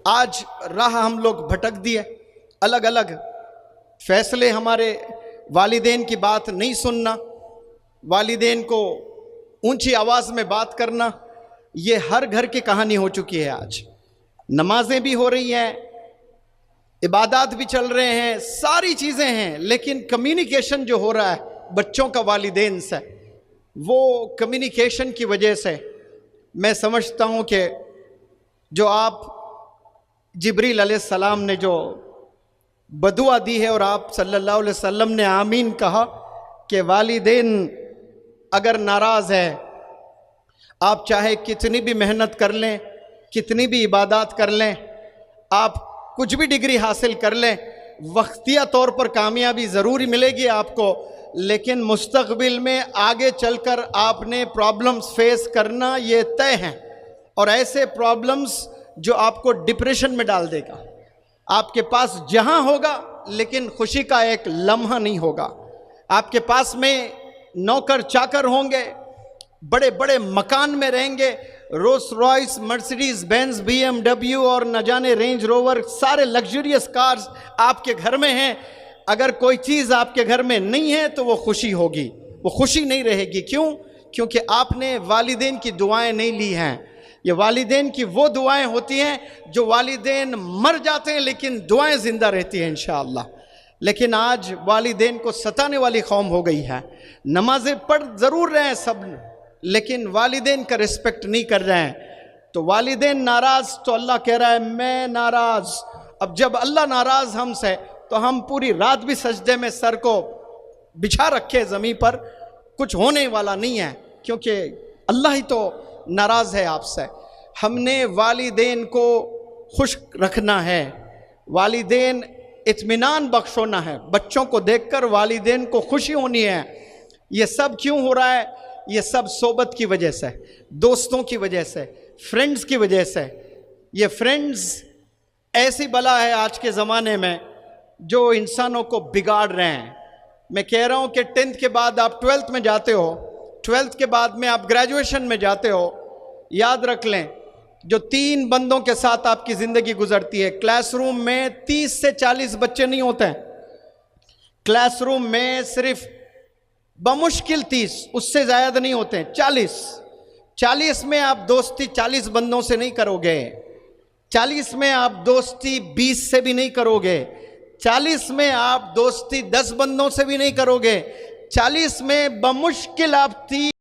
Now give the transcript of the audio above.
آج راہ ہم لوگ بھٹک دیے، الگ الگ فیصلے، ہمارے والدین کی بات نہیں سننا، والدین کو اونچی آواز میں بات کرنا، یہ ہر گھر کی کہانی ہو چکی ہے۔ آج نمازیں بھی ہو رہی ہیں، عبادات بھی چل رہے ہیں، ساری چیزیں ہیں، لیکن کمیونیکیشن جو ہو رہا ہے بچوں کا والدین سے، وہ کمیونیکیشن کی وجہ سے میں سمجھتا ہوں کہ جو آپ جبریل علیہ السلام نے جو بدعا دی ہے اور آپ صلی اللہ علیہ وسلم نے آمین کہا کہ والدین اگر ناراض ہے، آپ چاہے کتنی بھی محنت کر لیں، کتنی بھی عبادات کر لیں، آپ کچھ بھی ڈگری حاصل کر لیں، وقتیہ طور پر کامیابی ضروری ملے گی آپ کو، لیکن مستقبل میں آگے چل کر آپ نے پرابلمز فیس کرنا یہ طے ہیں، اور ایسے پرابلمز جو آپ کو ڈپریشن میں ڈال دے گا۔ آپ کے پاس جہاں ہوگا لیکن خوشی کا ایک لمحہ نہیں ہوگا، آپ کے پاس میں نوکر چاکر ہوں گے، بڑے بڑے مکان میں رہیں گے، Rolls Royce, Mercedes Benz, B M W اور نہ جانے رینج روور، سارے لگژریس کارز آپ کے گھر میں ہیں۔ اگر کوئی چیز آپ کے گھر میں نہیں ہے تو وہ خوشی ہوگی، وہ خوشی نہیں رہے گی۔ کیوں؟ کیونکہ آپ نے والدین کی دعائیں نہیں لی ہیں۔ یہ والدین کی وہ دعائیں ہوتی ہیں جو والدین مر جاتے ہیں لیکن دعائیں زندہ رہتی ہیں انشاءاللہ۔ لیکن آج والدین کو ستانے والی قوم ہو گئی ہے، نمازیں پڑھ ضرور رہے ہیں سب، لیکن والدین کا رسپیکٹ نہیں کر رہے ہیں۔ تو والدین ناراض تو اللہ کہہ رہا ہے میں ناراض۔ اب جب اللہ ناراض ہم سے تو ہم پوری رات بھی سجدے میں سر کو بچھا رکھے زمین پر، کچھ ہونے والا نہیں ہے، کیونکہ اللہ ہی تو ناراض ہے آپ سے۔ ہم نے والدین کو خوش رکھنا ہے، والدین اطمینان بخشونا ہے، بچوں کو دیکھ کر والدین کو خوشی ہونی ہے۔ یہ سب کیوں ہو رہا ہے؟ یہ سب صحبت کی وجہ سے، دوستوں کی وجہ سے، فرینڈز کی وجہ سے۔ یہ فرینڈز ایسی بلا ہے آج کے زمانے میں جو انسانوں کو بگاڑ رہے ہیں۔ میں کہہ رہا ہوں کہ 10th کے بعد آپ 12th میں جاتے ہو، 12th کے بعد میں آپ گریجویشن میں جاتے ہو، یاد رکھ لیں جو 3 بندوں کے ساتھ آپ کی زندگی گزرتی ہے۔ کلاس روم میں 30 سے 40 بچے نہیں ہوتے ہیں، کلاس روم میں صرف بمشکل 30، اس سے زیادہ نہیں ہوتے ہیں، 40 میں آپ دوستی 40 بندوں سے نہیں کرو گے، 40 میں آپ دوستی 20 سے بھی نہیں کرو گے، 40 میں آپ دوستی 10 بندوں سے بھی نہیں کرو گے، 40 میں بمشکل آپ 30